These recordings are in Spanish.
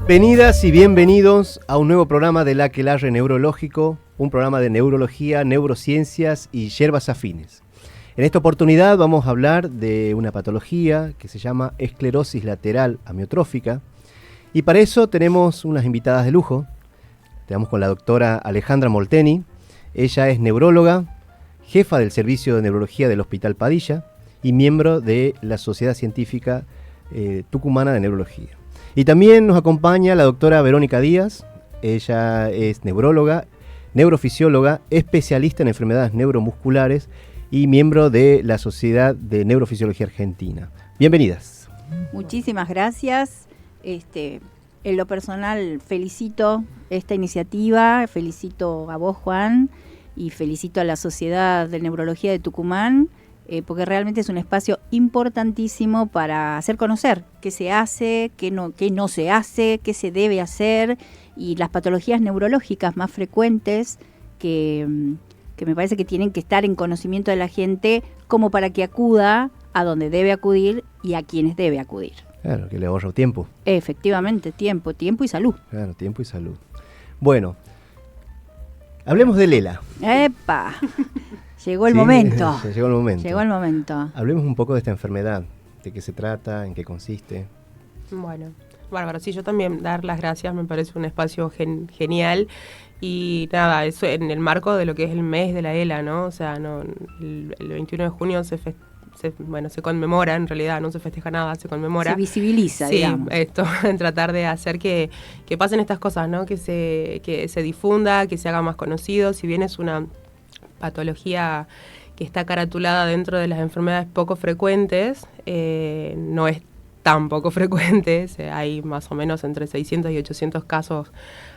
Bienvenidas y bienvenidos a un nuevo programa del Aquelarre Neurológico, un programa de neurología, neurociencias y hierbas afines. En esta oportunidad vamos a hablar de una patología que se llama esclerosis lateral amiotrófica, y para eso tenemos unas invitadas de lujo. Estamos con la doctora Alejandra Molteni. Ella es neuróloga, jefa del Servicio de Neurología del Hospital Padilla y miembro de la Sociedad Científica Tucumana de Neurología. Y también nos acompaña la doctora Verónica Díaz. Ella es neuróloga, neurofisióloga, especialista en enfermedades neuromusculares y miembro de la Sociedad de Neurofisiología Argentina. Bienvenidas. Muchísimas gracias. En lo personal felicito esta iniciativa, felicito a vos, Juan, y felicito a la Sociedad de Neurología de Tucumán, porque realmente es un espacio importantísimo para hacer conocer qué se hace, qué no se hace, qué se debe hacer, y las patologías neurológicas más frecuentes que me parece que tienen que estar en conocimiento de la gente como para que acuda a donde debe acudir y a quienes debe acudir. Claro, que le ahorra tiempo. Efectivamente, tiempo y salud. Claro, tiempo y salud. Bueno, hablemos de Lela. ¡Epa! Llegó el momento. Llegó el momento. Llegó el momento. Hablemos un poco de esta enfermedad, de qué se trata, en qué consiste. Bueno, bárbaro, sí, yo también dar las gracias, me parece un espacio genial. Y nada, eso en el marco de lo que es el mes de la ELA, ¿no? O sea, no, el 21 de junio se conmemora, en realidad no se festeja nada, se conmemora. Se visibiliza, sí, digamos. Esto, en tratar de hacer que pasen estas cosas, ¿no? Que se difunda, que se haga más conocido. Si bien es una patología que está caratulada dentro de las enfermedades poco frecuentes, no es tan poco frecuente. Hay más o menos entre 600 y 800 casos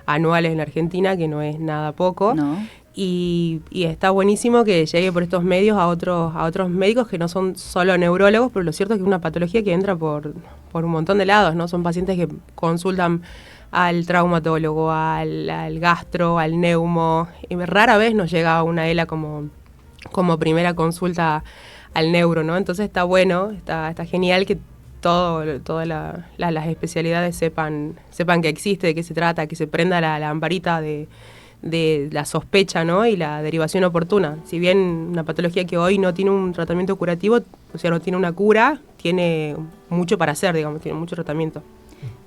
anuales en la Argentina, que no es nada poco. No. Y está buenísimo que llegue por estos medios a otros médicos que no son solo neurólogos, pero lo cierto es que es una patología que entra por un montón de lados, ¿no? Son pacientes que consultan al traumatólogo, al gastro, al neumo, y rara vez nos llega una ELA como primera consulta al neuro, ¿no? Entonces está bueno, está genial que todas las especialidades sepan que existe, de qué se trata, que se prenda la lamparita de la sospecha, ¿no? Y la derivación oportuna. Si bien una patología que hoy no tiene un tratamiento curativo, o sea, no tiene una cura, tiene mucho para hacer, digamos, tiene mucho tratamiento.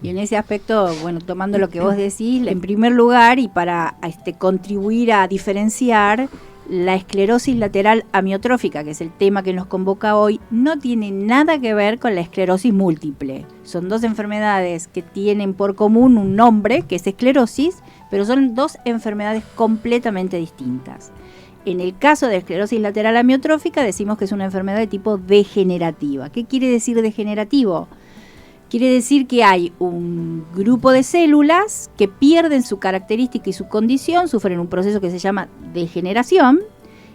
Y en ese aspecto, bueno, tomando lo que vos decís, en primer lugar, y para contribuir a diferenciar, la esclerosis lateral amiotrófica, que es el tema que nos convoca hoy, no tiene nada que ver con la esclerosis múltiple. Son dos enfermedades que tienen por común un nombre, que es esclerosis, pero son dos enfermedades completamente distintas. En el caso de esclerosis lateral amiotrófica decimos que es una enfermedad de tipo degenerativa. ¿Qué quiere decir degenerativo? Quiere decir que hay un grupo de células que pierden su característica y su condición, sufren un proceso que se llama degeneración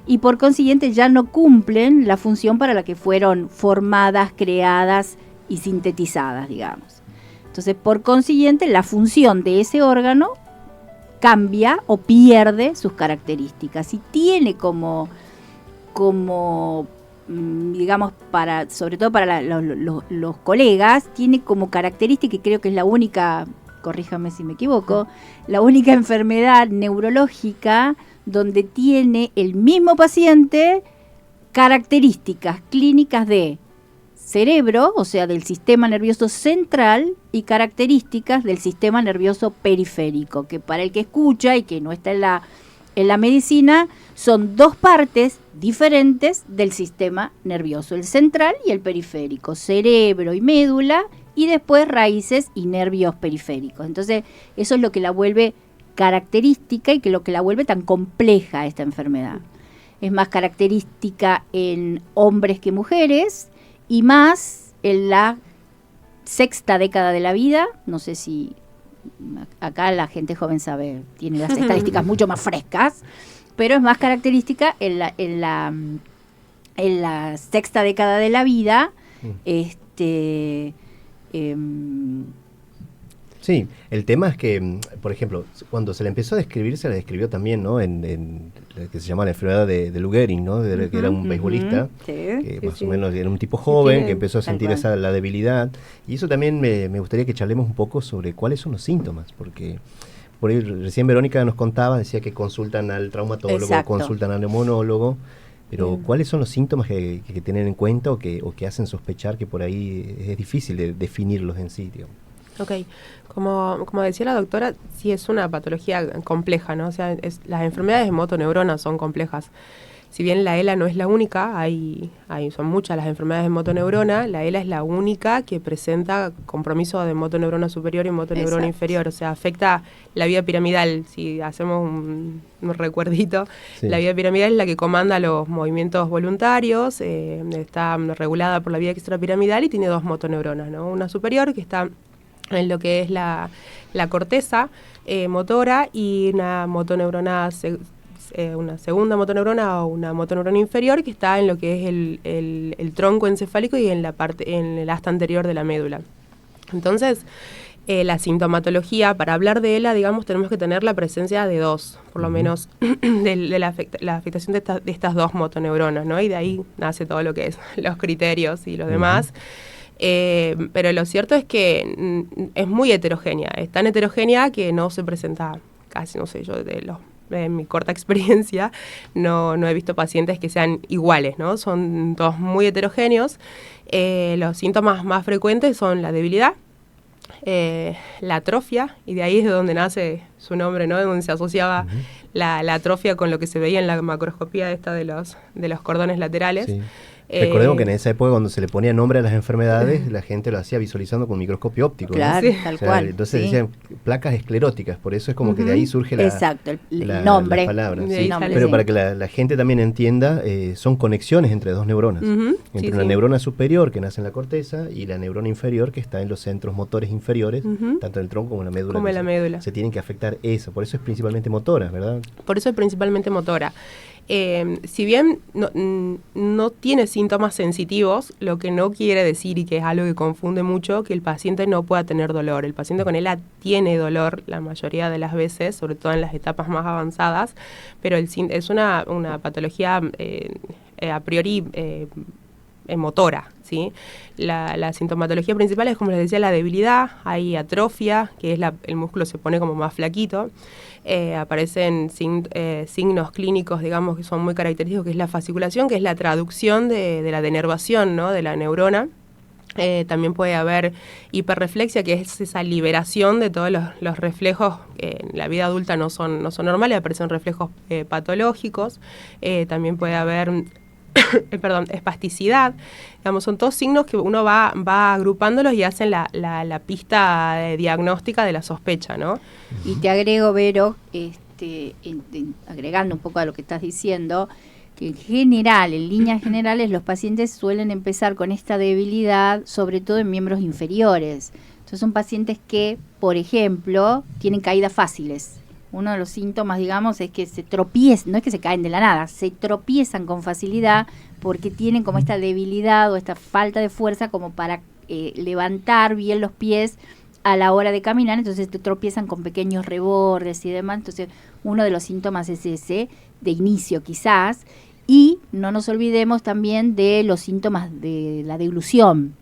y por consiguiente ya no cumplen la función para la que fueron formadas, creadas y sintetizadas, digamos. Entonces, por consiguiente, la función de ese órgano cambia o pierde sus características y tiene como digamos, sobre todo para los colegas, tiene como característica, y creo que es la única, corríjame si me equivoco, la única enfermedad neurológica donde tiene el mismo paciente características clínicas de cerebro, o sea, del sistema nervioso central, y características del sistema nervioso periférico, que para el que escucha y que no está en la medicina, son dos partes diferentes del sistema nervioso, el central y el periférico, cerebro y médula, y después raíces y nervios periféricos. Entonces, eso es lo que la vuelve característica y lo que la vuelve tan compleja esta enfermedad. Es más característica en hombres que mujeres, y más en la sexta década de la vida. No sé si acá la gente joven sabe, tiene las estadísticas mucho más frescas, pero es más característica en la sexta década de la vida. Sí, el tema es que, por ejemplo, cuando se le empezó a describir, se le describió también, ¿no? En que se llama la enfermedad de Lou Gehrig, ¿no? Que era un beisbolista, que más o menos era un tipo joven, que empezó a sentir la debilidad. Y eso también me gustaría que charlemos un poco sobre cuáles son los síntomas, porque por ahí recién Verónica nos contaba, decía que consultan al traumatólogo, consultan al neumonólogo, pero ¿cuáles son los síntomas que tienen en cuenta o que hacen sospechar que por ahí es difícil de definirlos en sí, digamos? Ok, como decía la doctora, sí es una patología compleja, ¿no? O sea, las enfermedades de motoneurona son complejas. Si bien la ELA no es la única, son muchas las enfermedades de motoneurona, la ELA es la única que presenta compromiso de motoneurona superior y motoneurona inferior, o sea, afecta la vía piramidal. Si hacemos un recuerdito, la vía piramidal es la que comanda los movimientos voluntarios, está regulada por la vía extrapiramidal y tiene dos motoneuronas, ¿no? Una superior que está en lo que es la corteza motora y una motoneurona una segunda motoneurona o una motoneurona inferior que está en lo que es el tronco encefálico y en el asta anterior de la médula. Entonces, la sintomatología, para hablar de ELA, digamos, tenemos que tener la presencia de dos, por lo menos, de la afectación de estas dos motoneuronas, ¿no? Y de ahí nace todo lo que es los criterios y los demás. Pero lo cierto es que es muy heterogénea, es tan heterogénea que no se presenta casi, no sé, yo de mi corta experiencia no he visto pacientes que sean iguales, ¿no? Son todos muy heterogéneos. Los síntomas más frecuentes son la debilidad, la atrofia, y de ahí es de donde nace su nombre, ¿no? De donde se asociaba la atrofia con lo que se veía en la macroscopía esta de los cordones laterales. Sí. Recordemos que en esa época, cuando se le ponía nombre a las enfermedades, la gente lo hacía visualizando con microscopio óptico, claro, ¿no? tal cual. Entonces decían placas escleróticas, por eso es como que de ahí surge el nombre. La palabra, ¿sí? Pero para que la gente también entienda, son conexiones entre dos neuronas. Entre una neurona superior que nace en la corteza y la neurona inferior que está en los centros motores inferiores, tanto en el tronco como en la médula. Como en la médula. Se tienen que afectar eso, por eso es principalmente motora, ¿verdad? Por eso es principalmente motora. Si bien no tiene síntomas sensitivos, lo que no quiere decir, y que es algo que confunde mucho, que el paciente no pueda tener dolor. El paciente con ELA tiene dolor la mayoría de las veces, sobre todo en las etapas más avanzadas, pero es una patología a priori motora, ¿sí? La sintomatología principal es, como les decía, la debilidad, hay atrofia, que es el músculo se pone como más flaquito, aparecen signos clínicos, digamos, que son muy característicos, que es la fasciculación, que es la traducción de la denervación, ¿no? De la neurona. También puede haber hiperreflexia, que es esa liberación de todos los reflejos que en la vida adulta no son normales, aparecen reflejos patológicos. También puede haber espasticidad, digamos, son todos signos que uno va agrupándolos y hacen la pista diagnóstica de la sospecha, ¿no? Y te agrego, Vero, agregando un poco a lo que estás diciendo, que en general, en líneas generales, los pacientes suelen empezar con esta debilidad, sobre todo en miembros inferiores. Entonces son pacientes que, por ejemplo, tienen caídas fáciles. Uno de los síntomas, digamos, es que se tropiezan, no es que se caen de la nada, se tropiezan con facilidad porque tienen como esta debilidad o esta falta de fuerza como para levantar bien los pies a la hora de caminar, entonces te tropiezan con pequeños rebordes y demás. Entonces uno de los síntomas es ese, de inicio quizás, y no nos olvidemos también de los síntomas de la deglución.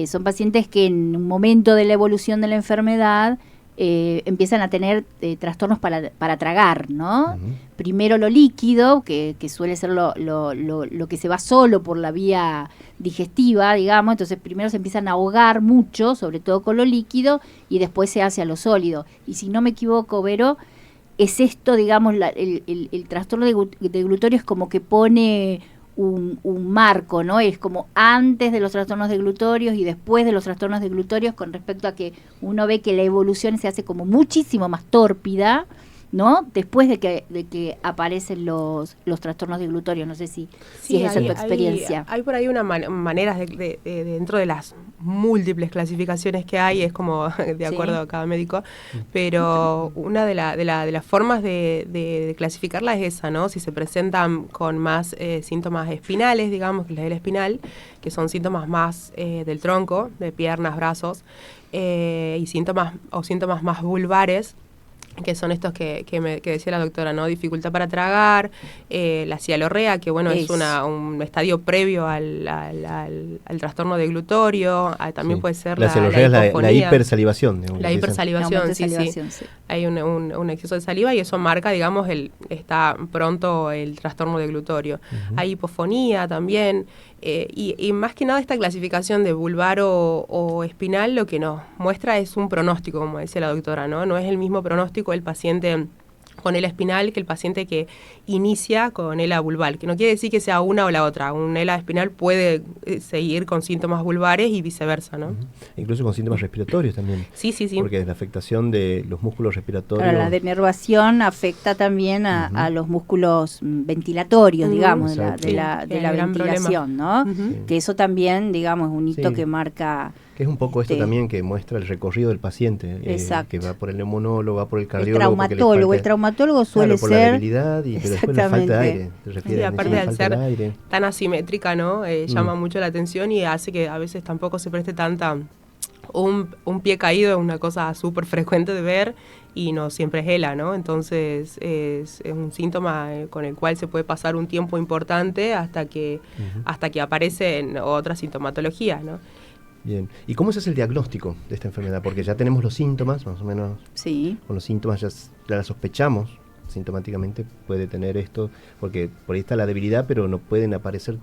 Son pacientes que en un momento de la evolución de la enfermedad empiezan a tener trastornos para tragar, ¿no? Primero lo líquido, que suele ser lo que se va solo por la vía digestiva, digamos, entonces primero se empiezan a ahogar mucho, sobre todo con lo líquido, y después se hace a lo sólido. Y si no me equivoco, Vero, es esto, digamos, el trastorno deglutorio es como que pone un marco, ¿no? Es como antes de los trastornos deglutorios y después de los trastornos deglutorios, con respecto a que uno ve que la evolución se hace como muchísimo más tórpida, ¿no? Después de que aparecen los trastornos deglutorios. No sé si es esa tu experiencia. Hay por ahí una maneras de dentro de las múltiples clasificaciones que hay, es como de acuerdo a cada médico, pero una de las formas de clasificarla es esa, ¿no? Si se presentan con más síntomas espinales, digamos, que es la del espinal, que son síntomas más del tronco, de piernas, brazos, y síntomas más vulvares, que son estos que decía la doctora, ¿no? Dificultad para tragar, la cialorrea, que bueno, es un estadio previo al trastorno de glutorio, también puede ser la cialorrea, es la hipersalivación. La hipersalivación, sí. Hay un exceso de saliva y eso marca, digamos, está pronto el trastorno de glutorio. Hay hipofonía también, y más que nada esta clasificación de vulvar o espinal lo que nos muestra es un pronóstico, como decía la doctora, ¿no? No es el mismo pronóstico el paciente con ELA espinal que el paciente que inicia con ELA vulval, que no quiere decir que sea una o la otra. Un ELA espinal puede seguir con síntomas vulvares y viceversa, ¿no? Incluso con síntomas respiratorios también. Sí. Porque es la afectación de los músculos respiratorios. Claro, la denervación afecta también a los músculos ventilatorios, digamos, de la ventilación, ¿no? Que eso también, digamos, es un hito que marca... Que es un poco esto también que muestra el recorrido del paciente, que va por el neumonólogo, va por el cardiólogo. El traumatólogo suele por ser... la debilidad y pero después la falta de aire. Sí, aparte de ser tan asimétrica, ¿no? Llama mucho la atención y hace que a veces tampoco se preste tanta... Un pie caído es una cosa súper frecuente de ver y no siempre es ELA, ¿no? Entonces es un síntoma con el cual se puede pasar un tiempo importante hasta que aparecen otras sintomatologías, ¿no? Bien. ¿Y cómo se hace el diagnóstico de esta enfermedad? Porque ya tenemos los síntomas, más o menos. Sí. Con los síntomas ya la sospechamos, sintomáticamente puede tener esto, porque por ahí está la debilidad, pero no pueden aparecer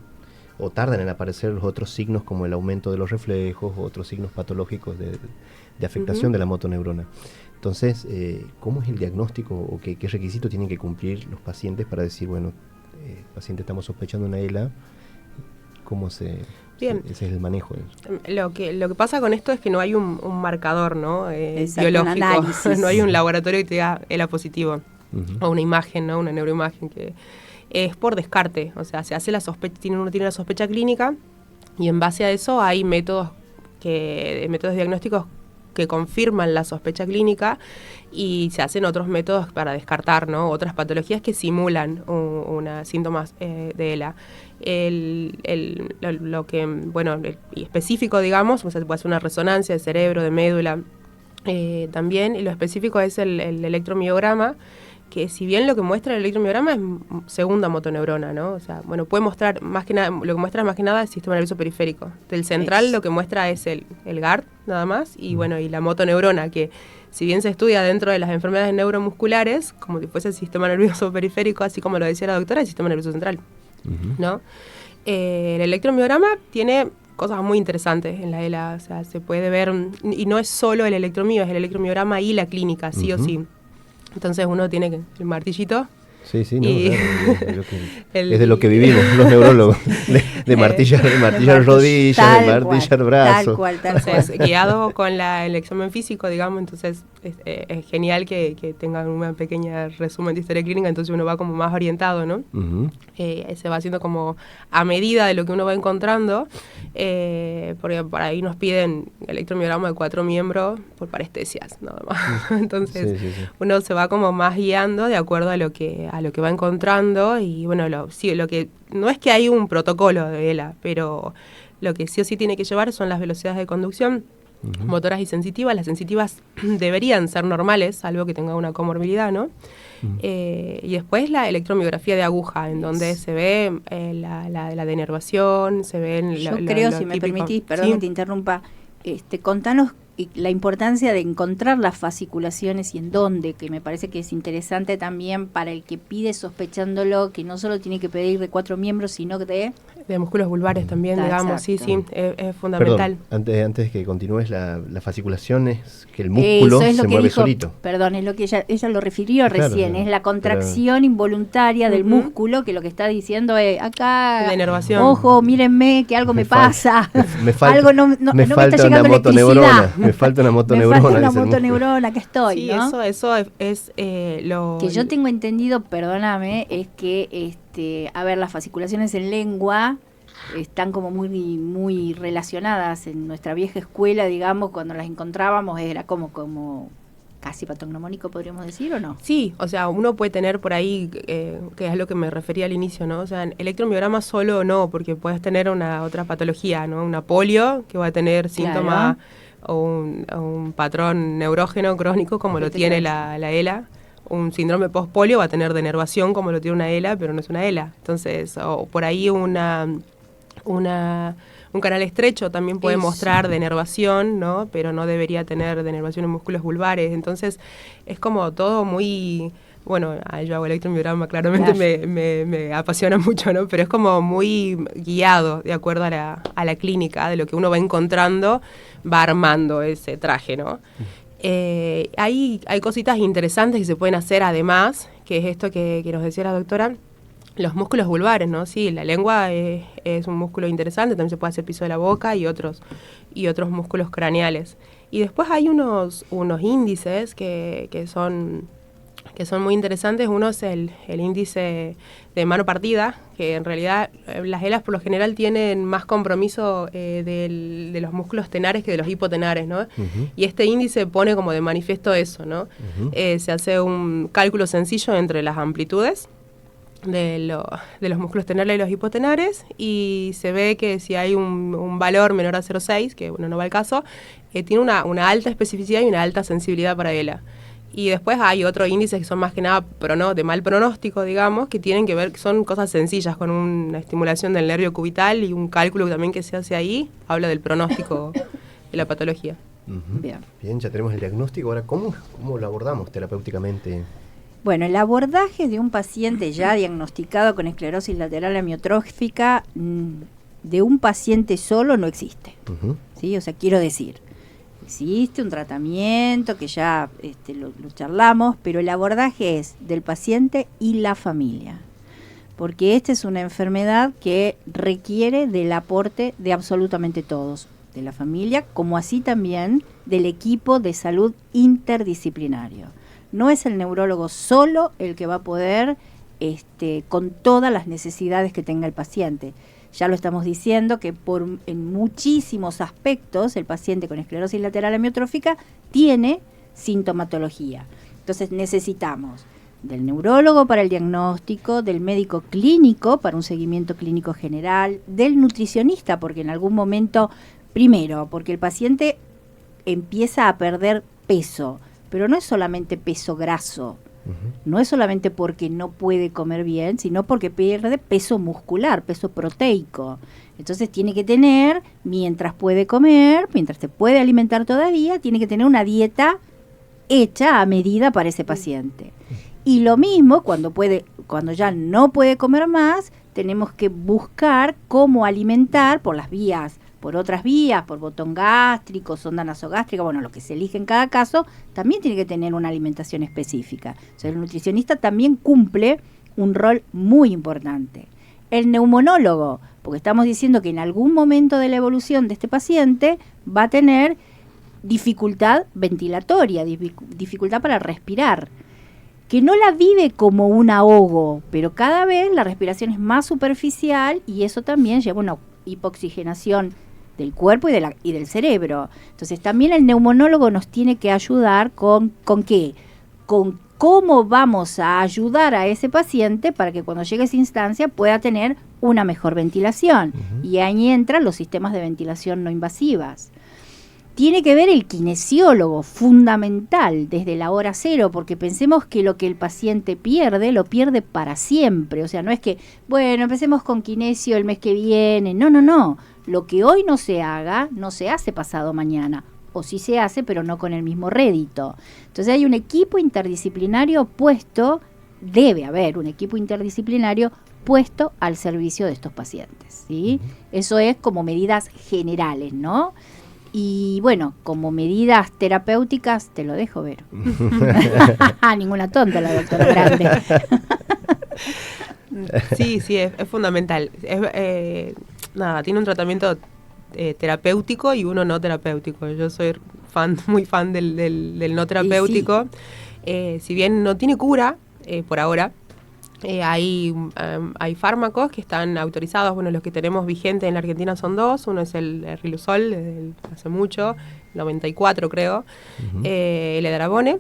o tardan en aparecer los otros signos como el aumento de los reflejos o otros signos patológicos de afectación de la motoneurona. Entonces, ¿cómo es el diagnóstico o qué requisitos tienen que cumplir los pacientes para decir, bueno, paciente estamos sospechando una ELA? ¿Cómo se...? Bien. Ese es el manejo. Lo que pasa con esto es que no hay un marcador, ¿no? Biológico. No hay un laboratorio que te diga ELA positivo. O una imagen, ¿no? Una neuroimagen que es por descarte. O sea, se hace uno tiene la sospecha clínica y en base a eso hay métodos diagnósticos que confirman la sospecha clínica y se hacen otros métodos para descartar, ¿no? Otras patologías que simulan síntomas de ELA. Lo que, bueno, específico, digamos, o sea, se puede hacer una resonancia de cerebro, de médula, también, y lo específico es el electromiograma, que si bien lo que muestra el electromiograma es segunda motoneurona, ¿no? O sea, bueno, puede mostrar más que nada, lo que muestra más que nada es el sistema nervioso periférico. Del central lo que muestra es el GARD, nada más, y bueno, y la motoneurona, que si bien se estudia dentro de las enfermedades neuromusculares, como si fuese el sistema nervioso periférico, así como lo decía la doctora, el sistema nervioso central, ¿no? El electromiograma tiene cosas muy interesantes en la ELA, o sea, se puede ver, y no es solo el electromio, es el electromiograma y la clínica, sí o sí. Entonces uno tiene el martillito. Sí, no, claro, es de lo que vivimos los neurólogos, de martillar rodillas, de martillar brazos. Tal cual. Entonces, guiado con el examen físico, digamos, entonces es genial que tengan una pequeña resumen de historia clínica, entonces uno va como más orientado, ¿no? Se va haciendo como a medida de lo que uno va encontrando, porque por ahí nos piden electromiograma de 4 miembros por parestesias, nada más. Entonces uno se va como más guiando de acuerdo a lo que va encontrando y bueno, lo que no es que hay un protocolo de ELA, pero lo que sí o sí tiene que llevar son las velocidades de conducción motoras y sensitivas. Las sensitivas deberían ser normales, salvo que tenga una comorbilidad, ¿no? Y después la electromiografía de aguja, en donde se ve la denervación, se ven... Yo creo, si me permitís, perdón que te interrumpa, contanos la importancia de encontrar las fasciculaciones y en dónde, que me parece que es interesante también para el que pide sospechándolo, que no solo tiene que pedir de 4 miembros, sino de músculos vulvares también, digamos, exacto. Es fundamental. Perdón, antes que continúes, la fasciculación es que el músculo se mueve solito. Perdón, es lo que ella lo refirió recién, es la contracción involuntaria del músculo, que lo que está diciendo es, acá, denervación. Ojo, mírenme, que algo me pasa, algo no me está llegando electricidad. Me falta una motoneurona. Me falta una motoneurona, que estoy, sí, ¿no? eso es lo... Que yo tengo entendido, perdóname, es que, a ver, las fasciculaciones en lengua están como muy relacionadas en nuestra vieja escuela, digamos, cuando las encontrábamos era como casi patognomónico, podríamos decir, ¿o no? Sí, o sea, uno puede tener por ahí, que es lo que me refería al inicio, ¿no? O sea, electromiograma solo no, porque puedes tener una otra patología, ¿no? Una polio, que va a tener síntomas un patrón neurógeno crónico como lo tiene la ELA. Un síndrome postpolio va a tener denervación como lo tiene una ELA, pero no es una ELA. Entonces, o por ahí un canal estrecho también puede mostrar denervación, ¿no? Pero no debería tener denervación en músculos vulvares. Entonces, es como todo muy... Bueno, yo hago electromiograma, claramente me apasiona mucho, ¿no? Pero es como muy guiado, de acuerdo a la clínica, de lo que uno va encontrando, va armando ese traje, ¿no? Hay cositas interesantes que se pueden hacer además, que es esto que nos decía la doctora, los músculos vulvares, ¿no? Sí, la lengua es un músculo interesante, también se puede hacer piso de la boca y otros músculos craneales. Y después hay unos índices que son muy interesantes. Uno es el índice de mano partida, que en realidad las ELAs por lo general tienen más compromiso de los músculos tenares que de los hipotenares, ¿no? Uh-huh. Y este índice pone como de manifiesto eso, ¿no? Uh-huh. Se hace un cálculo sencillo entre las amplitudes de los músculos tenares y los hipotenares, y se ve que si hay un valor menor a 0,6, que bueno, no va al caso, tiene una alta especificidad y una alta sensibilidad para ELA. Y después hay otros índices que son más que nada de mal pronóstico, digamos, que tienen que ver, que son cosas sencillas, con una estimulación del nervio cubital y un cálculo también que se hace ahí, habla del pronóstico de la patología. Uh-huh. Bien, ya tenemos el diagnóstico. Ahora, ¿cómo lo abordamos terapéuticamente? Bueno, el abordaje de un paciente ya diagnosticado con esclerosis lateral amiotrófica de un paciente solo no existe. Uh-huh. ¿Sí? O sea, quiero decir, existe un tratamiento que ya lo charlamos, pero el abordaje es del paciente y la familia, porque esta es una enfermedad que requiere del aporte de absolutamente todos, de la familia, como así también del equipo de salud interdisciplinario. No es el neurólogo solo el que va a poder con todas las necesidades que tenga el paciente. Ya lo estamos diciendo que en muchísimos aspectos el paciente con esclerosis lateral amiotrófica tiene sintomatología. Entonces necesitamos del neurólogo para el diagnóstico, del médico clínico para un seguimiento clínico general, del nutricionista, porque en algún momento, primero, porque el paciente empieza a perder peso, pero no es solamente peso graso. No es solamente porque no puede comer bien, sino porque pierde peso muscular, peso proteico. Entonces tiene que tener, mientras puede comer, mientras se puede alimentar todavía, tiene que tener una dieta hecha a medida para ese paciente. Y lo mismo cuando ya no puede comer más, tenemos que buscar cómo alimentar por otras vías, por botón gástrico, sonda nasogástrica, bueno, lo que se elige en cada caso, también tiene que tener una alimentación específica. O sea, el nutricionista también cumple un rol muy importante. El neumonólogo, porque estamos diciendo que en algún momento de la evolución de este paciente va a tener dificultad ventilatoria, dificultad para respirar, que no la vive como un ahogo, pero cada vez la respiración es más superficial y eso también lleva a una hipoxigenación del cuerpo y del cerebro. Entonces también el neumonólogo nos tiene que ayudar ¿con qué? Con cómo vamos a ayudar a ese paciente para que cuando llegue a esa instancia pueda tener una mejor ventilación. Uh-huh. Y ahí entran los sistemas de ventilación no invasivas. Tiene que ver el kinesiólogo, fundamental, desde la hora cero, porque pensemos que lo que el paciente pierde, lo pierde para siempre. O sea, no es que, bueno, empecemos con kinesio el mes que viene. No. Lo que hoy no se haga, no se hace pasado mañana. O sí se hace, pero no con el mismo rédito. Entonces hay un equipo interdisciplinario debe haber un equipo interdisciplinario puesto al servicio de estos pacientes, ¿sí? Uh-huh. Eso es como medidas generales, ¿no? Y bueno, como medidas terapéuticas, te lo dejo ver. Ninguna tonta la doctora Grande. Sí, es fundamental. Tiene un tratamiento terapéutico y uno no terapéutico. Yo soy muy fan del no terapéutico. Sí. Si bien no tiene cura por ahora, hay fármacos que están autorizados. Bueno, los que tenemos vigentes en la Argentina son dos. Uno es el Riluzol, desde hace mucho, 94 creo. Uh-huh. El Edarabone,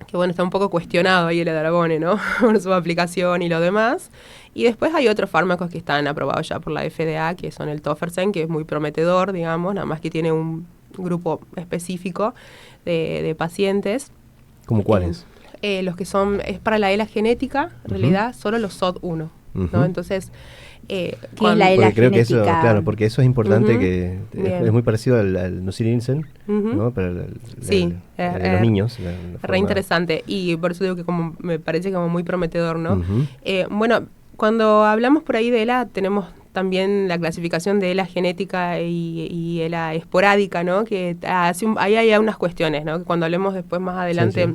que bueno, está un poco cuestionado ahí el Edarabone, ¿no? Por su aplicación y lo demás. Y después hay otros fármacos que están aprobados ya por la FDA, que son el Tofersen, que es muy prometedor, digamos, nada más que tiene un grupo específico de pacientes. ¿Cómo cuáles? Los que son, es para la ELA genética, en realidad, solo los SOD1, ¿no? Entonces, ¿qué es la ELA creo que genética? eso, claro, porque eso es importante, que es muy parecido al Nusininsen, ¿no? Pero sí, los niños. Re interesante, y por eso digo que como me parece como muy prometedor, ¿no? Bueno, cuando hablamos por ahí de ELA, tenemos también la clasificación de ELA genética y ELA esporádica, ¿no? Que ahí hay unas cuestiones, ¿no? Que cuando hablemos después más adelante... Sí.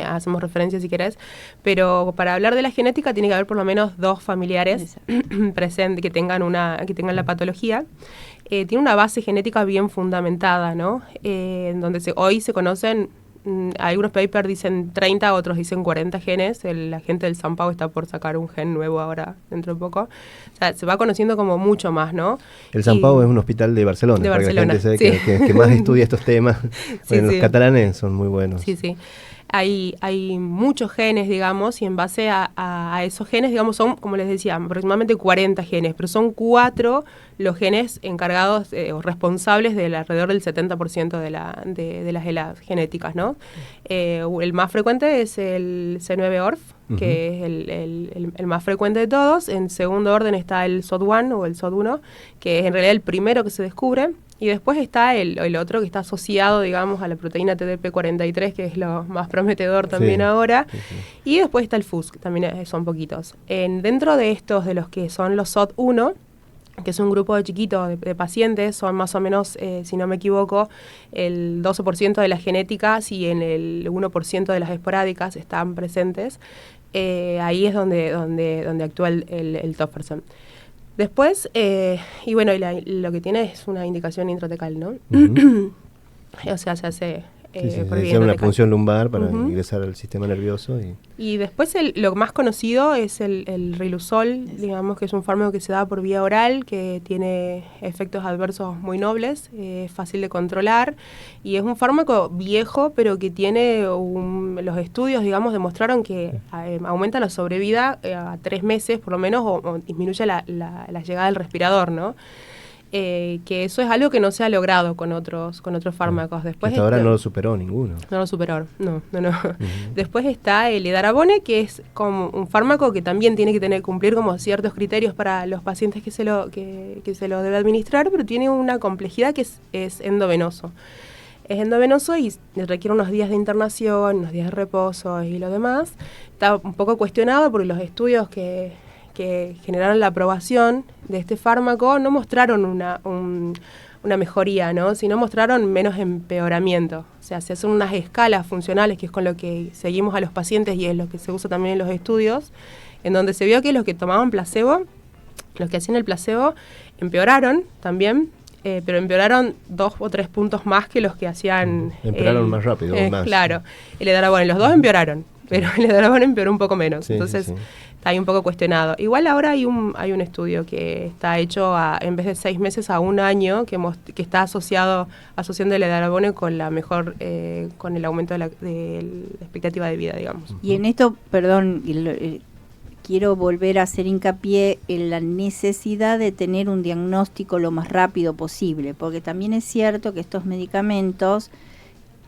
Hacemos referencia si querés, pero para hablar de la genética tiene que haber por lo menos 2 familiares presentes que tengan la patología. Tiene una base genética bien fundamentada, ¿no? Donde hoy se conocen, algunos papers dicen 30, otros dicen 40 genes. La gente del San Pau está por sacar un gen nuevo ahora, dentro de poco. O sea, se va conociendo como mucho más, ¿no? El San Pau es un hospital de Barcelona, para que la gente sí. que más estudia estos temas. Sí, los catalanes son muy buenos. Sí, sí. Hay muchos genes, digamos, y en base a esos genes, digamos, son, como les decía, aproximadamente 40 genes, pero son 4 los genes encargados o responsables del alrededor del 70% de las ELAs genéticas, ¿no? El más frecuente es el C9orf, que es el más frecuente de todos. En segundo orden está el SOD1 o el SOD1, que es en realidad el primero que se descubre. Y después está el otro que está asociado, digamos, a la proteína TDP43, que es lo más prometedor también ahora. Sí. Y después está el FUS, que también son poquitos. Dentro de estos, de los que son los SOD1, que es un grupo de chiquitos de pacientes, son más o menos, si no me equivoco, el 12% de las genéticas y en el 1% de las esporádicas están presentes. Ahí es donde actúa el tofersen. Después, y bueno, lo que tiene es una indicación intratecal, ¿no? O sea, se hace por vía una punción lumbar para ingresar al sistema nervioso. Y después lo más conocido es el Riluzol, digamos que es un fármaco que se da por vía oral, que tiene efectos adversos muy nobles, es fácil de controlar, y es un fármaco viejo, pero que tiene los estudios, digamos, demostraron que aumenta la sobrevida a 3 meses, por lo menos, o disminuye la llegada del respirador, ¿no? Que eso es algo que no se ha logrado con otros fármacos. Después hasta ahora no lo superó ninguno. No lo superó, no. Después está el edarabone, que es como un fármaco que también tiene que cumplir como ciertos criterios para los pacientes que se lo debe administrar, pero tiene una complejidad que es endovenoso. Es endovenoso y requiere unos días de internación, unos días de reposo y lo demás. Está un poco cuestionado porque los estudios que generaron la aprobación de este fármaco no mostraron una mejoría, ¿no? Sino mostraron menos empeoramiento. O sea, se hacen unas escalas funcionales, que es con lo que seguimos a los pacientes y es lo que se usa también en los estudios, en donde se vio que los que tomaban placebo, los que hacían el placebo, empeoraron también, pero empeoraron 2 o 3 puntos más que los que hacían... Empeoraron más rápido, más. Claro, el edarabone, los dos empeoraron, pero el edarabone empeoró un poco menos. Entonces... Sí. Está ahí un poco cuestionado. Igual ahora hay un estudio que está hecho en vez de 6 meses a 1 año, que está asociando el edarabone con con el aumento de la expectativa de vida, digamos. Y en esto, perdón, quiero volver a hacer hincapié en la necesidad de tener un diagnóstico lo más rápido posible, porque también es cierto que estos medicamentos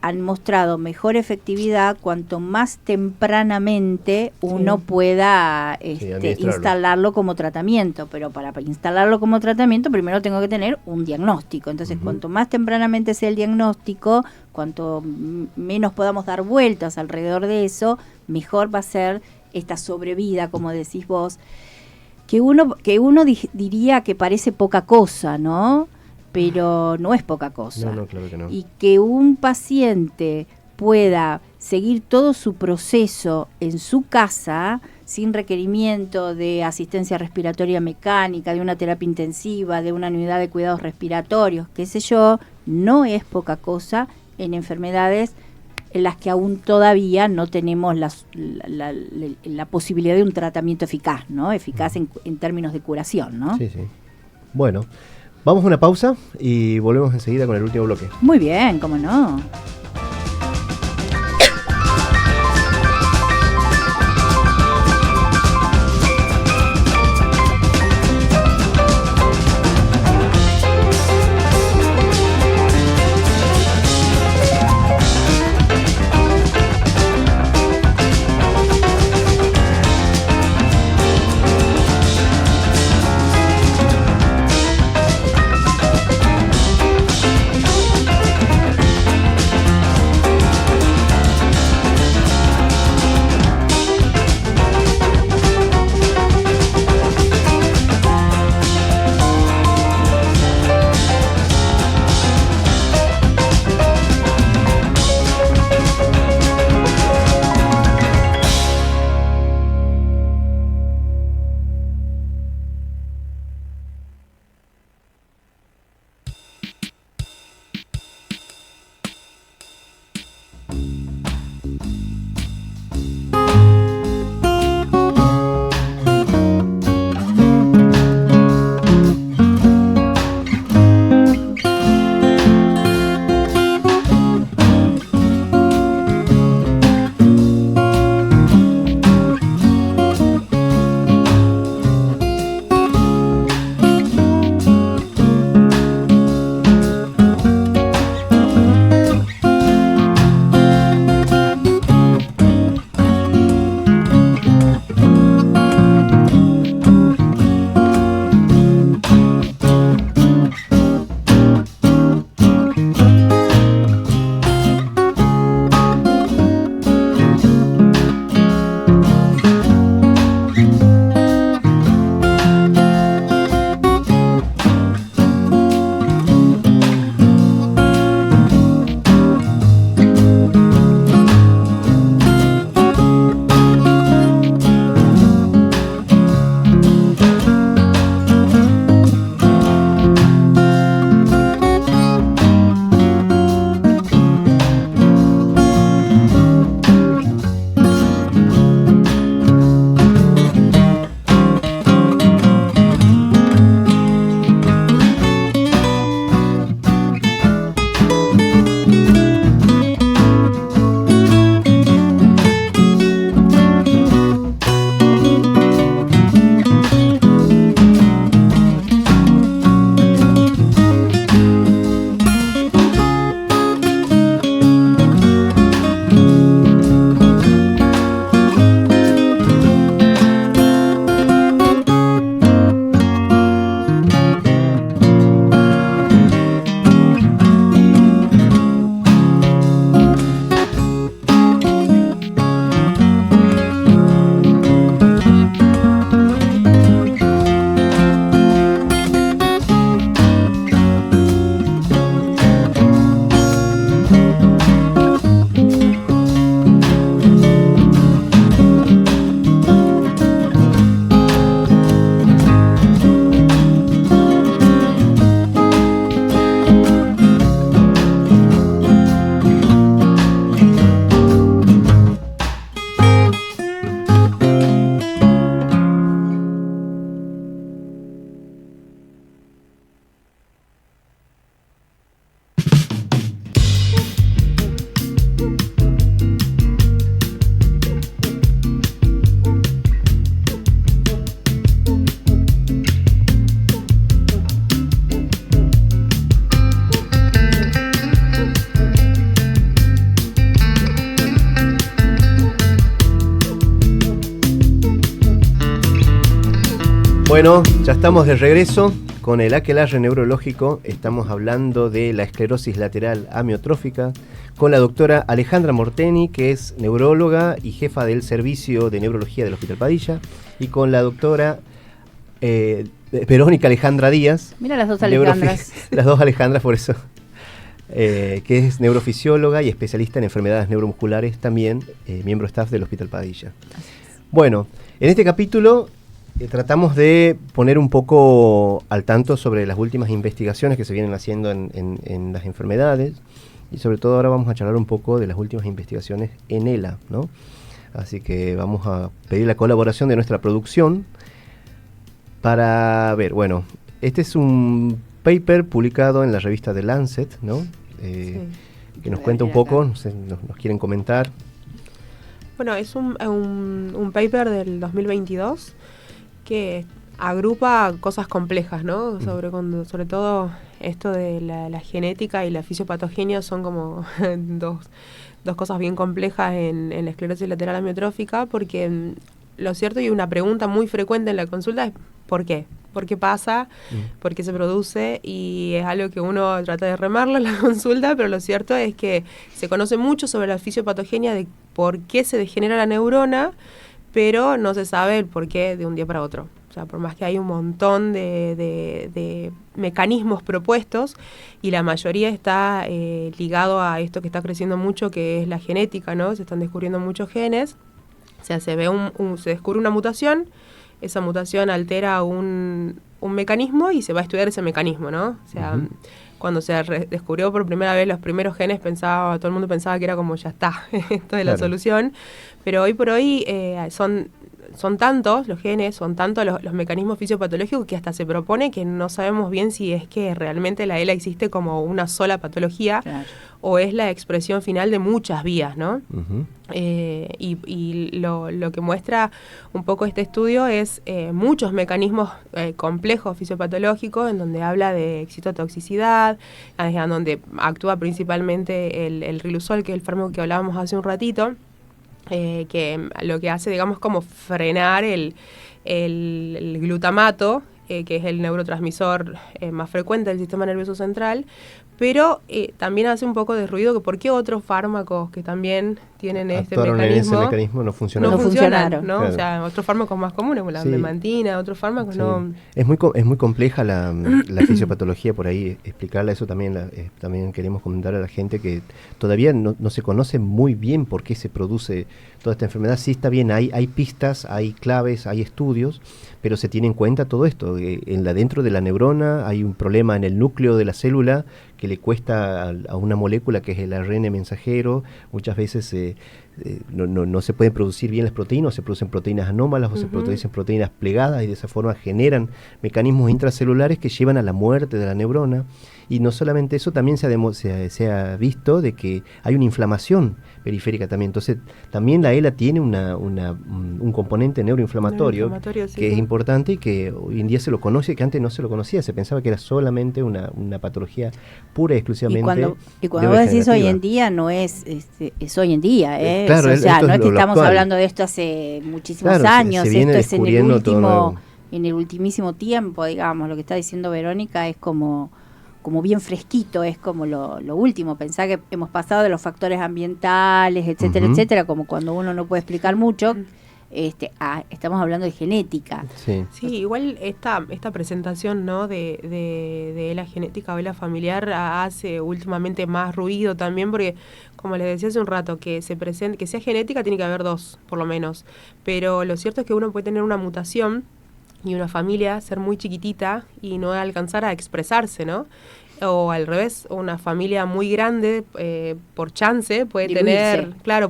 han mostrado mejor efectividad cuanto más tempranamente uno pueda instalarlo como tratamiento, pero para instalarlo como tratamiento primero tengo que tener un diagnóstico. Entonces, cuanto más tempranamente sea el diagnóstico, cuanto menos podamos dar vueltas alrededor de eso, mejor va a ser esta sobrevida, como decís vos, que uno diría que parece poca cosa, ¿no? Pero no es poca cosa. No, claro que no. Y que un paciente pueda seguir todo su proceso en su casa, sin requerimiento de asistencia respiratoria mecánica, de una terapia intensiva, de una unidad de cuidados respiratorios, qué sé yo, no es poca cosa en enfermedades en las que aún todavía no tenemos la posibilidad de un tratamiento eficaz, ¿no? Eficaz en términos de curación, ¿no? Sí. Bueno, vamos a una pausa y volvemos enseguida con el último bloque. Muy bien, cómo no. Bueno, ya estamos de regreso con el aquelarre neurológico. Estamos hablando de la esclerosis lateral amiotrófica con la doctora Alejandra Morteni, que es neuróloga y jefa del servicio de neurología del Hospital Padilla, y con la doctora Verónica Alejandra Díaz. Mira las dos Alejandras. Las dos Alejandras, por eso. Que es neurofisióloga y especialista en enfermedades neuromusculares, también miembro staff del Hospital Padilla. Bueno, en este capítulo tratamos de poner un poco al tanto sobre las últimas investigaciones que se vienen haciendo en las enfermedades, y sobre todo ahora vamos a charlar un poco de las últimas investigaciones en ELA, ¿no? Así que vamos a pedir la colaboración de nuestra producción para ver, bueno, este es un paper publicado en la revista The Lancet, ¿no? Sí. Que nos cuenta un poco, no sé, nos quieren comentar. Bueno, es un paper del 2022 que agrupa cosas complejas, ¿no? Sobre todo esto de la genética y la fisiopatogenia son como dos cosas bien complejas en la esclerosis lateral amiotrófica, porque lo cierto y una pregunta muy frecuente en la consulta es ¿por qué? ¿Por qué pasa? ¿Por qué se produce? Y es algo que uno trata de remarlo en la consulta, pero lo cierto es que se conoce mucho sobre la fisiopatogenia de por qué se degenera la neurona, pero no se sabe el por qué de un día para otro. O sea, por más que hay un montón de mecanismos propuestos, y la mayoría está ligado a esto que está creciendo mucho, que es la genética, ¿no? Se están descubriendo muchos genes. O sea, se descubre una mutación, esa mutación altera un mecanismo y se va a estudiar ese mecanismo, ¿no? O sea, cuando se descubrió por primera vez los primeros genes, todo el mundo pensaba que era como ya está, esto es la solución, pero hoy por hoy son tantos los genes, son tantos los mecanismos fisiopatológicos que hasta se propone que no sabemos bien si es que realmente la ELA existe como una sola patología, o es la expresión final de muchas vías, ¿no? Y lo que muestra un poco este estudio es muchos mecanismos complejos fisiopatológicos, en donde habla de excitotoxicidad, en donde actúa principalmente el riluzol, que es el fármaco que hablábamos hace un ratito, que lo que hace, digamos, como frenar el glutamato, que es el neurotransmisor más frecuente del sistema nervioso central, pero también hace un poco de ruido que por qué otros fármacos que también tienen este mecanismo no funcionaron. ¿no? Claro. O sea, otros fármacos más comunes, como la memantina, otros fármacos no. Es muy compleja la fisiopatología, por ahí explicarla, eso también también queremos comentar a la gente que todavía no se conoce muy bien por qué se produce toda esta enfermedad. Sí, está bien, hay pistas, hay claves, hay estudios, pero se tiene en cuenta todo esto. Dentro de la neurona hay un problema en el núcleo de la célula que le cuesta a una molécula que es el ARN mensajero. Muchas veces no se pueden producir bien las proteínas, o se producen proteínas anómalas, o se producen proteínas plegadas, y de esa forma generan mecanismos intracelulares que llevan a la muerte de la neurona. Y no solamente eso, también se ha visto de que hay una inflamación periférica también. Entonces, también la ELA tiene un componente neuroinflamatorio que es importante, y que hoy en día se lo conoce, que antes no se lo conocía. Se pensaba que era solamente una patología pura y exclusivamente. Y cuando vos decís hoy en día, no es hoy en día, claro, o sea, no es que estamos actual. Hablando de esto hace muchísimos años, esto es en el ultimísimo tiempo, digamos. Lo que está diciendo Verónica es como bien fresquito, es como lo último. Pensá que hemos pasado de los factores ambientales, etcétera, etcétera, como cuando uno no puede explicar mucho, estamos hablando de genética. Sí, igual esta presentación, ¿no? de la genética o la familiar hace últimamente más ruido también, porque como les decía hace un rato, que sea genética tiene que haber dos, por lo menos. Pero lo cierto es que uno puede tener una mutación y una familia ser muy chiquitita y no alcanzar a expresarse, ¿no? O al revés, una familia muy grande, por chance, puede tener la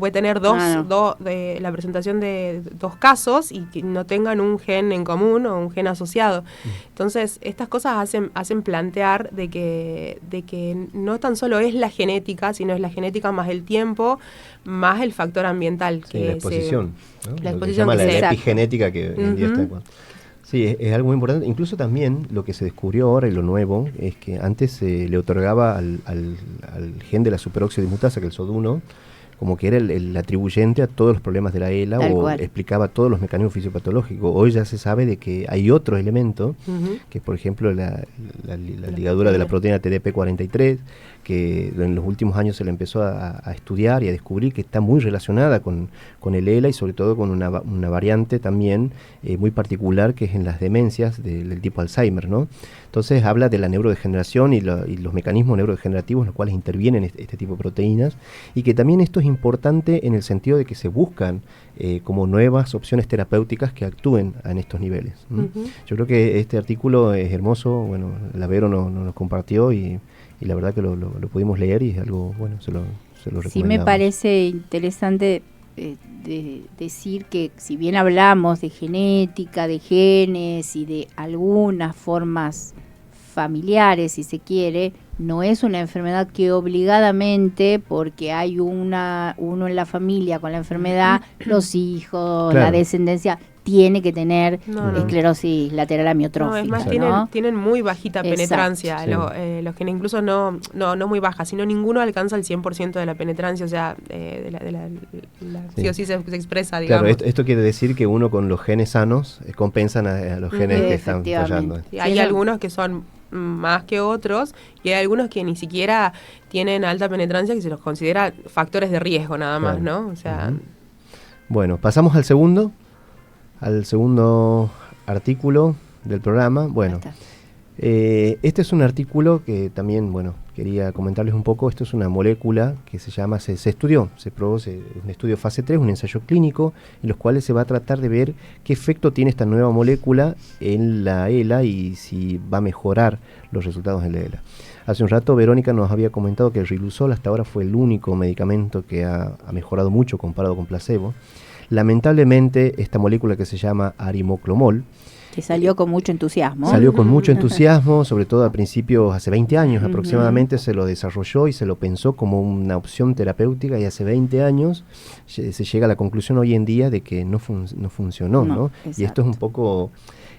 presentación de dos casos y que no tengan un gen en común o un gen asociado. Entonces, estas cosas hacen plantear de que no tan solo es la genética, sino es la genética más el tiempo, más el factor ambiental. La exposición, ¿no? La exposición, que se llama la epigenética, que hoy en día está igual. Sí, es algo muy importante. Incluso también lo que se descubrió ahora y lo nuevo es que antes se le otorgaba al gen de la superóxido dismutasa, que es el SOD1, como que era el atribuyente a todos los problemas de la ELA, Tal o cual. explicaba todos los mecanismos fisiopatológicos. Hoy ya se sabe de que hay otros elementos, que por ejemplo la ligadura de la proteína TDP43, que en los últimos años se le empezó a estudiar y a descubrir que está muy relacionada con el ELA, y sobre todo con una variante también muy particular, que es en las demencias del tipo Alzheimer, ¿no? Entonces habla de la neurodegeneración y los mecanismos neurodegenerativos en los cuales intervienen este tipo de proteínas, y que también esto es importante en el sentido de que se buscan como nuevas opciones terapéuticas que actúen en estos niveles. Yo creo que este artículo es hermoso. Bueno, la Vero nos compartió, y la verdad que lo pudimos leer, y es algo, bueno, se lo recomendamos. Sí, me parece interesante de decir que si bien hablamos de genética, de genes y de algunas formas familiares, si se quiere, no es una enfermedad que obligadamente, porque hay uno en la familia con la enfermedad, los hijos, Claro. la descendencia, tiene que tener No, no. esclerosis lateral amiotrófica. No, es más, ¿no? tienen muy bajita Exacto. penetrancia, Sí. los genes, incluso no muy baja, sino ninguno alcanza el 100% de la penetrancia, o sea, Sí. sí o sí se expresa, Claro, digamos. esto quiere decir que uno con los genes sanos compensan a los genes que están Efectivamente. fallando. Y hay Sí, algunos que son más que otros, y hay algunos que ni siquiera tienen alta penetrancia, que se los considera factores de riesgo nada más, Claro. ¿no? O sea, Ujú. Bueno, pasamos al segundo artículo del programa. Bueno, Ahí está. este es un artículo que también, bueno, quería comentarles un poco. Esto es una molécula que se estudió, se probó, un estudio fase 3, un ensayo clínico, en los cuales se va a tratar de ver qué efecto tiene esta nueva molécula en la ELA y si va a mejorar los resultados en la ELA. Hace un rato Verónica nos había comentado que el Riluzol hasta ahora fue el único medicamento que ha mejorado mucho comparado con placebo. Lamentablemente, esta molécula que se llama arimoclomol, Que salió con mucho entusiasmo. salió con mucho entusiasmo, sobre todo a principios, hace 20 años Ujú. aproximadamente, se lo desarrolló y se lo pensó como una opción terapéutica, y hace 20 años se llega a la conclusión hoy en día de que no funcionó, No, ¿no? Y esto exacto. es un poco...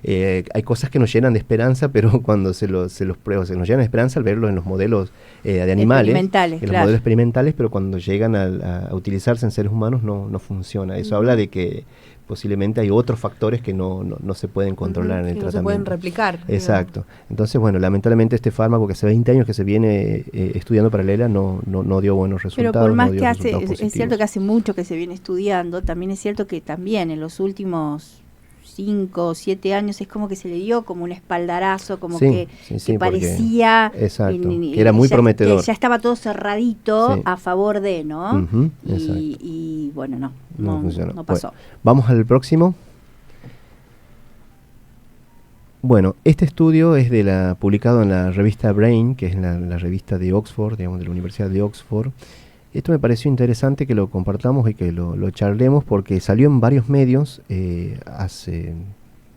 hay cosas que nos llenan de esperanza, pero cuando se los prueba, se nos llenan de esperanza al verlo en los modelos de animales, Experimentales, en los claro. modelos experimentales, pero cuando llegan a utilizarse en seres humanos no funciona. Eso habla de que posiblemente hay otros factores que no se pueden controlar en el que no se tratamiento. pueden replicar. Exacto. Entonces, bueno, lamentablemente este fármaco que hace 20 años que se viene estudiando para ELA no dio buenos Pero resultados. por más no dio que hace, resultados es cierto positivos. que hace mucho que se viene estudiando, también es cierto que también en los últimos 5 o 7 años es como que se le dio como un espaldarazo, como Sí, que, sí, sí, que porque- parecía exacto, que era muy prometedor. que ya estaba todo cerradito Sí. a favor de, ¿no? Ujú, exacto. Y bueno, No funcionó. no pasó. Bueno, vamos al próximo. Bueno, este estudio es publicado en la revista Brain, que es la revista de Oxford, digamos, de la Universidad de Oxford. Esto me pareció interesante que lo compartamos y que lo charlemos, porque salió en varios medios hace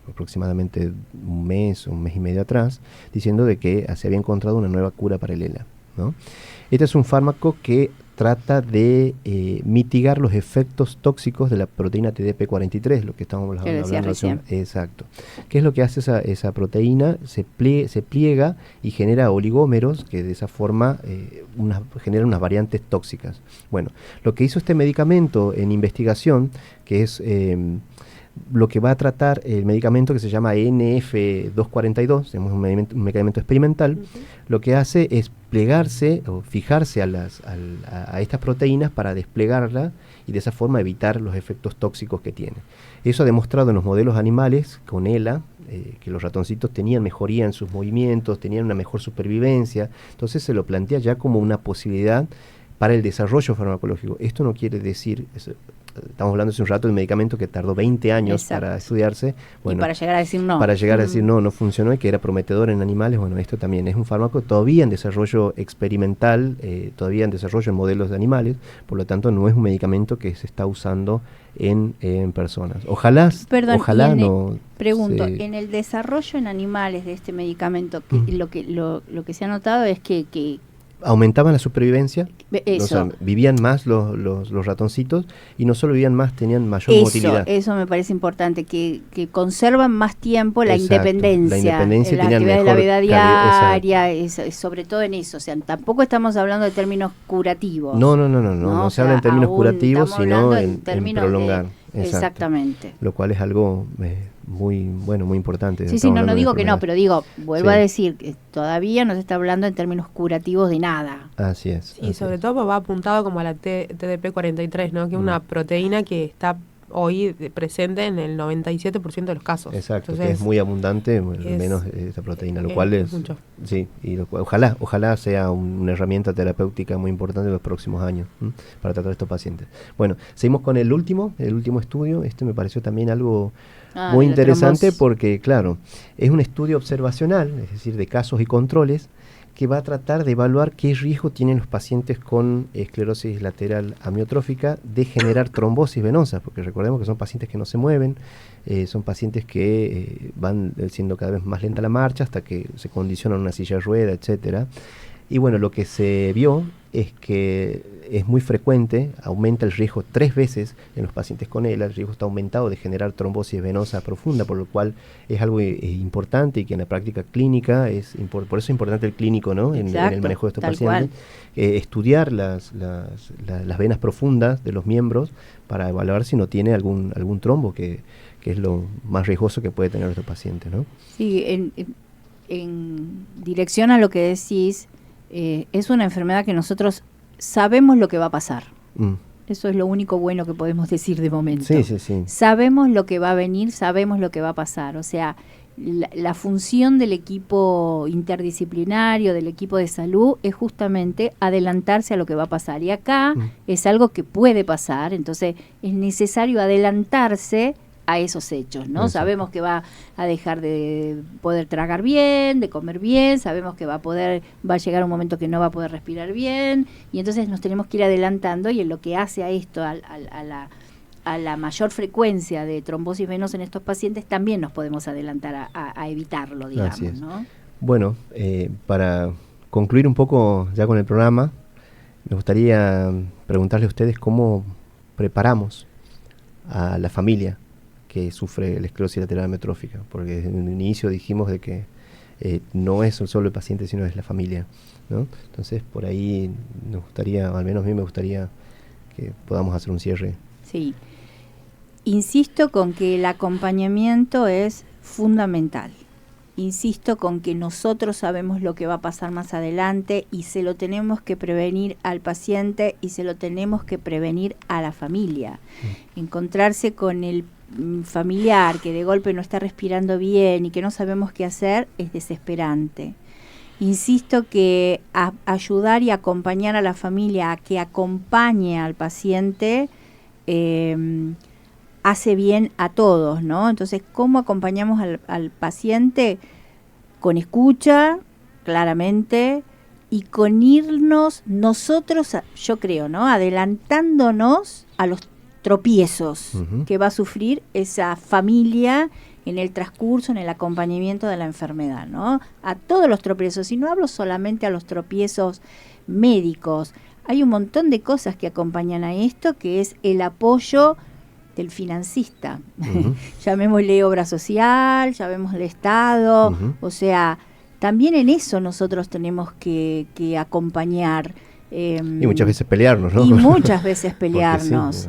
aproximadamente un mes y medio atrás, diciendo de que se había encontrado una nueva cura para el ELA, ¿no? Este es un fármaco que trata de mitigar los efectos tóxicos de la proteína TDP43, lo que estamos Que decías hablando recién. Exacto. ¿Qué es lo que hace esa proteína? Se pliega y genera oligómeros que de esa forma generan unas variantes tóxicas. Bueno, lo que hizo este medicamento en investigación, que es lo que va a tratar el medicamento que se llama NF242, es un medicamento experimental, lo que hace es plegarse o fijarse a estas proteínas para desplegarla y de esa forma evitar los efectos tóxicos que tiene. Eso ha demostrado en los modelos animales con ELA, que los ratoncitos tenían mejoría en sus movimientos, tenían una mejor supervivencia. Entonces se lo plantea ya como una posibilidad para el desarrollo farmacológico. Esto no quiere decir... Estamos hablando hace un rato de un medicamento que tardó 20 años Exacto. para estudiarse. Bueno, y para llegar a decir no. para llegar a decir no funcionó y que era prometedor en animales. Bueno, esto también es un fármaco todavía en desarrollo experimental, todavía en desarrollo en modelos de animales, por lo tanto no es un medicamento que se está usando en personas. Ojalá no... Pregunto, se- en el desarrollo en animales de este medicamento, lo que se ha notado es que aumentaban la supervivencia, Eso. o sea, vivían más los ratoncitos, y no solo vivían más, tenían mayor motilidad. Eso me parece importante, que conservan más tiempo la Exacto, independencia, la independencia, en la tenían actividad de la mejor vida calidad, diaria, sobre todo en eso. O sea, tampoco estamos hablando de términos curativos. No se habla en términos curativos, sino en términos prolongar. Exactamente. Lo cual es algo muy importante. Sí, Estamos no hablando de digo que no, enfermedad. pero vuelvo a decir que todavía no se está hablando en términos curativos de nada. Así es. Y sobre todo va apuntado como a la TDP-43, ¿no? Que es una proteína que está hoy presente en el 97% de los casos. Exacto, Entonces, que es muy abundante, menos esta proteína, lo cual es mucho. Sí, y ojalá sea una herramienta terapéutica muy importante en los próximos años para tratar a estos pacientes. Bueno, seguimos con el último estudio. Este me pareció también algo muy interesante porque, claro, es un estudio observacional, es decir, de casos y controles, que va a tratar de evaluar qué riesgo tienen los pacientes con esclerosis lateral amiotrófica de generar trombosis venosa, porque recordemos que son pacientes que no se mueven, son pacientes que van siendo cada vez más lenta la marcha hasta que se condicionan en una silla de rueda, etcétera. Y bueno, lo que se vio es que es muy frecuente, aumenta el riesgo 3 veces en los pacientes con ELA, el riesgo está aumentado de generar trombosis venosa profunda, por lo cual es algo importante y que en la práctica clínica, por eso es importante el clínico, ¿no? En el manejo de estos pacientes, estudiar las venas profundas de los miembros para evaluar si no tiene algún trombo, que es lo más riesgoso que puede tener estos pacientes, ¿no? Sí, en dirección a lo que decís, es una enfermedad que nosotros sabemos lo que va a pasar. Eso es lo único bueno que podemos decir de momento. Sí. Sabemos lo que va a venir, sabemos lo que va a pasar. O sea, la función del equipo interdisciplinario, del equipo de salud, es justamente adelantarse a lo que va a pasar. Y acá es algo que puede pasar, entonces es necesario adelantarse a esos hechos, ¿no? Exacto. Sabemos que va a dejar de poder tragar bien, de comer bien, sabemos que va a llegar un momento que no va a poder respirar bien, y entonces nos tenemos que ir adelantando, y en lo que hace a esto, a la mayor frecuencia de trombosis venosa en estos pacientes, también nos podemos adelantar a evitarlo, digamos, así es. ¿no? Bueno, para concluir un poco ya con el programa, me gustaría preguntarle a ustedes cómo preparamos a la familia que sufre la esclerosis lateral amiotrófica, porque en el inicio dijimos de que no es solo el paciente, sino es la familia, ¿no? Entonces, por ahí nos gustaría, al menos a mí me gustaría que podamos hacer un cierre. Sí. Insisto con que el acompañamiento es fundamental. Insisto con que nosotros sabemos lo que va a pasar más adelante y se lo tenemos que prevenir al paciente y se lo tenemos que prevenir a la familia. Encontrarse con el familiar que de golpe no está respirando bien y que no sabemos qué hacer es desesperante. Insisto que ayudar y acompañar a la familia a que acompañe al paciente hace bien a todos, ¿no? Entonces, ¿cómo acompañamos al paciente? Con escucha, claramente, y con irnos nosotros, yo creo, ¿no? Adelantándonos a los tropiezos que va a sufrir esa familia en el transcurso, en el acompañamiento de la enfermedad, ¿no? A todos los tropiezos, y no hablo solamente a los tropiezos médicos, hay un montón de cosas que acompañan a esto, que es el apoyo del financista, llamémosle obra social, llamémosle Estado, o sea, también en eso nosotros tenemos que acompañar. Y muchas veces pelearnos, ¿no? Y muchas veces pelearnos,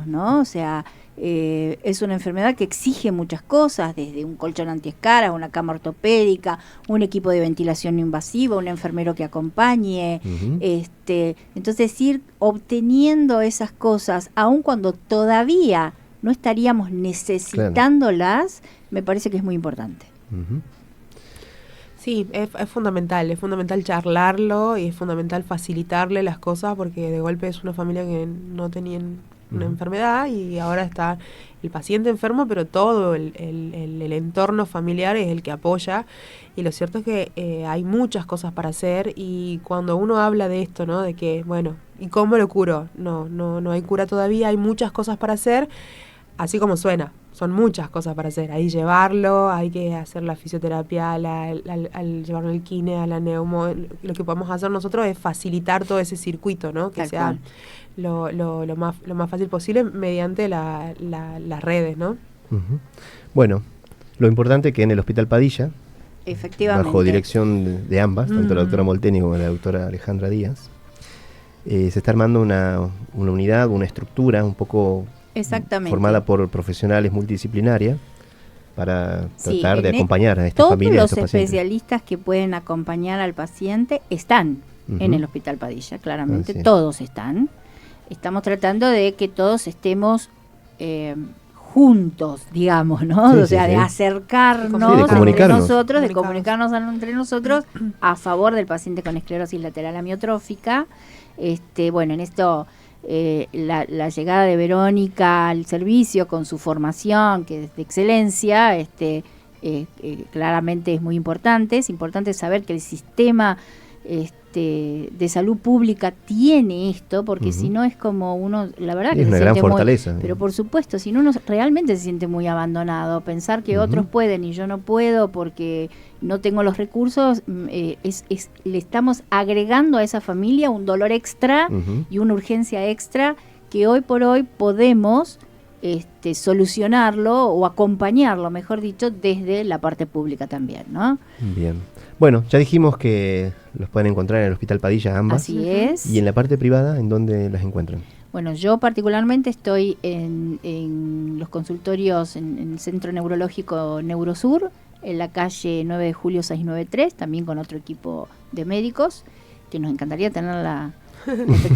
¿no? O sea, es una enfermedad que exige muchas cosas, desde un colchón antiescaras, una cama ortopédica, un equipo de ventilación no invasiva, un enfermero que acompañe, entonces ir obteniendo esas cosas, aun cuando todavía no estaríamos necesitándolas, me parece que es muy importante. Sí, es fundamental charlarlo y es fundamental facilitarle las cosas, porque de golpe es una familia que no tenían una enfermedad y ahora está el paciente enfermo, pero todo el entorno familiar es el que apoya, y lo cierto es que hay muchas cosas para hacer, y cuando uno habla de esto, ¿no? De que, bueno, ¿y cómo lo curo? No hay cura todavía, hay muchas cosas para hacer, así como suena. son muchas cosas para hacer. Hay llevarlo, hay que hacer la fisioterapia, al llevarlo al kine, a la neumo. Lo que podemos hacer nosotros es facilitar todo ese circuito, ¿no? Que Tal sea lo más fácil posible mediante las redes, ¿no? Uh-huh. Bueno, lo importante es que en el Hospital Padilla, efectivamente, bajo dirección de ambas, tanto la doctora Molteni como la doctora Alejandra Díaz, se está armando una unidad, una estructura un poco formada por profesionales multidisciplinarias para tratar de acompañar a estas familias, a estos todos los especialistas que pueden acompañar al paciente están en el Hospital Padilla, claramente, todos están. Estamos tratando de que todos estemos juntos, digamos, ¿no? De acercarnos de comunicarnos. Entre nosotros a favor del paciente con esclerosis lateral amiotrófica. En esto la llegada de Verónica al servicio con su formación, que es de excelencia, claramente es muy importante. Es importante saber que el sistema de salud pública tiene esto, porque si no es como uno, la verdad que es una gran fortaleza. Pero por supuesto, si no uno realmente se siente muy abandonado, pensar que otros pueden y yo no puedo porque no tengo los recursos, le estamos agregando a esa familia un dolor extra y una urgencia extra que hoy por hoy podemos solucionarlo o acompañarlo, mejor dicho, desde la parte pública también, ¿no? Bien. Bueno, ya dijimos que los pueden encontrar en el Hospital Padilla ambas. Así es. ¿Y en la parte privada, en dónde las encuentran? Bueno, yo particularmente estoy en los consultorios en el Centro Neurológico Neurosur, en la calle 9 de Julio 693, también con otro equipo de médicos, que nos encantaría tenerla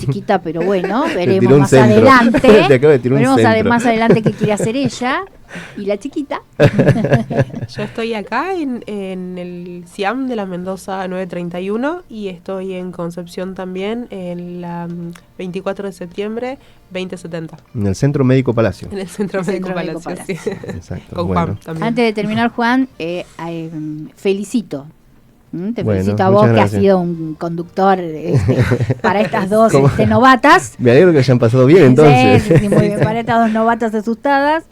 chiquita, pero bueno, veremos más adelante. Veremos más adelante qué quiere hacer ella y la chiquita. Yo estoy acá en el CIAM de la Mendoza 931 y estoy en Concepción también en la 24 de septiembre 2070. En el Centro Médico Palacio. En el Centro Médico Palacio. Sí. Exacto. Con Juan también. Antes de terminar, Juan, felicito. Te felicito a vos, que has sido un conductor para estas dos novatas. Me alegro que hayan pasado bien, entonces. Sí, muy bien. Para estas dos novatas asustadas.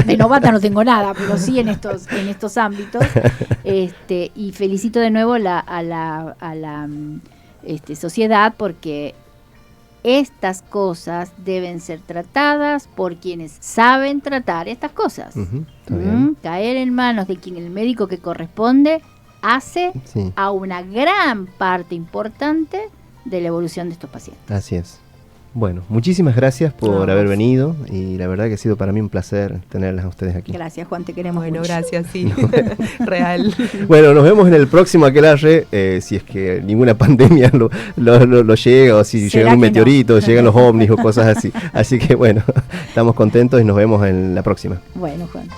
De novata no tengo nada, pero sí en estos ámbitos. Y felicito de nuevo a la sociedad, porque estas cosas deben ser tratadas por quienes saben tratar estas cosas. Caer en manos de quien el médico que corresponde hace a una gran parte importante de la evolución de estos pacientes. Así es. Bueno, muchísimas gracias por haber venido y la verdad que ha sido para mí un placer tenerlas a ustedes aquí. Gracias, Juan, te queremos mucho. Gracias, sí. Real. Bueno, nos vemos en el próximo Aquelarre, si es que ninguna pandemia lo llega, o si llega un meteorito, llegan los ovnis o cosas así. Así que bueno, estamos contentos y nos vemos en la próxima. Bueno, Juan.